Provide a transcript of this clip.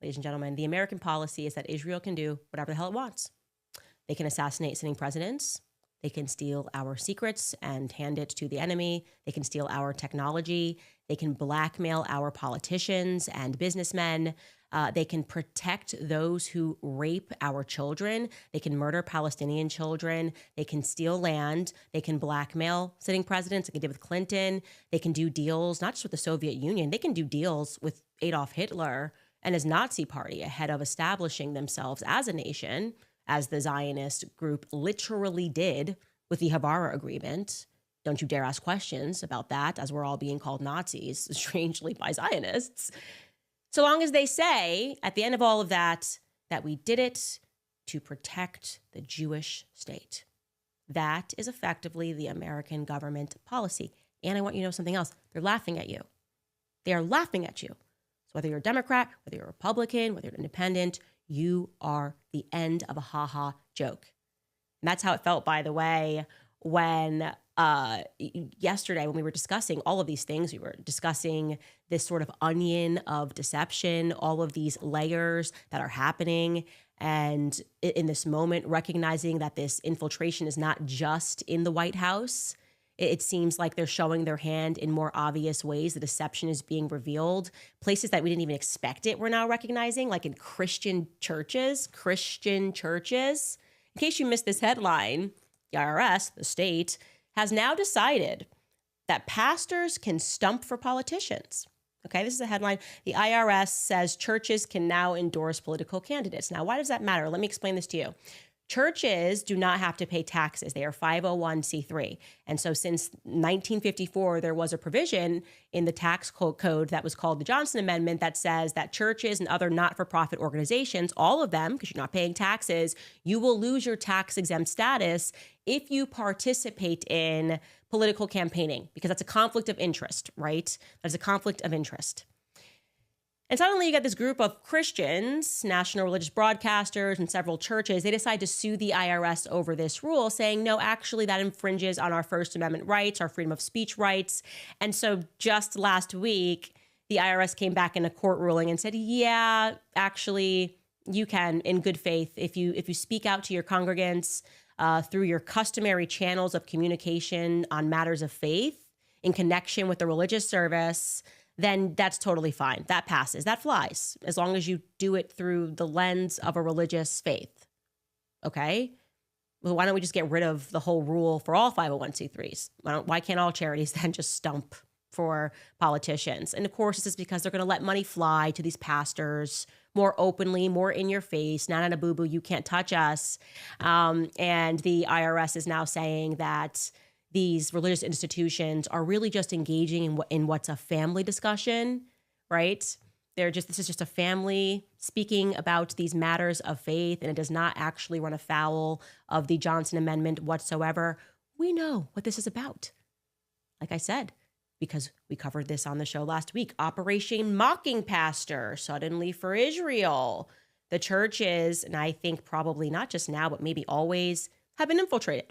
ladies and gentlemen, the American policy is that Israel can do whatever the hell it wants. They can assassinate sitting presidents. They can steal our secrets and hand it to the enemy. They can steal our technology. They can blackmail our politicians and businessmen. They can protect those who rape our children. They can murder Palestinian children. They can steal land. They can blackmail sitting presidents, like they did with Clinton. They can do deals, not just with the Soviet Union. They can do deals with Adolf Hitler and his Nazi party ahead of establishing themselves as a nation, as the Zionist group literally did with the Havara Agreement. Don't you dare ask questions about that, as we're all being called Nazis, strangely, by Zionists. So long as they say, at the end of all of that, that we did it to protect the Jewish state. That is effectively the American government policy. And I want you to know something else. They're laughing at you. They are laughing at you. So whether you're a Democrat, whether you're a Republican, whether you're an independent, you are the end of a ha-ha joke. And that's how it felt, by the way, when yesterday, when we were discussing all of these things, we were discussing this sort of onion of deception, all of these layers that are happening. And in this moment, recognizing that this infiltration is not just in the White House. It seems like they're showing their hand in more obvious ways. The deception is being revealed. Places that we didn't even expect it, we're now recognizing, like in Christian churches. In case you missed this headline, the IRS, the state, has now decided that pastors can stump for politicians. Okay, this is a headline. The IRS says churches can now endorse political candidates. Now, why does that matter? Let me explain this to you. Churches do not have to pay taxes. They are 501c3. And so since 1954, there was a provision in the tax code that was called the Johnson Amendment that says that churches and other not-for-profit organizations, all of them, because you're not paying taxes, you will lose your tax-exempt status if you participate in political campaigning, because that's a conflict of interest, right? That's a conflict of interest. And suddenly you get this group of Christians, national religious broadcasters, and several churches. They decide to sue the IRS over this rule, saying, no, actually, that infringes on our First Amendment rights, our freedom of speech rights. And so just last week, the IRS came back in a court ruling and said, yeah, actually, you can, in good faith, if you speak out to your congregants through your customary channels of communication on matters of faith in connection with the religious service, then that's totally fine. That passes. That flies, as long as you do it through the lens of a religious faith. Okay? Well, why don't we just get rid of the whole rule for all 501c3s? Why can't all charities then just stump for politicians? And of course, this is because they're going to let money fly to these pastors more openly, more in your face. Nana boo-boo, you can't touch us. And the IRS is now saying that these religious institutions are really just engaging in what's a family discussion, right? This is just a family speaking about these matters of faith, and it does not actually run afoul of the Johnson Amendment whatsoever. We know what this is about. Like I said, because we covered this on the show last week, Operation Mocking Pastor, suddenly for Israel. The churches, and I think probably not just now, but maybe always, have been infiltrated.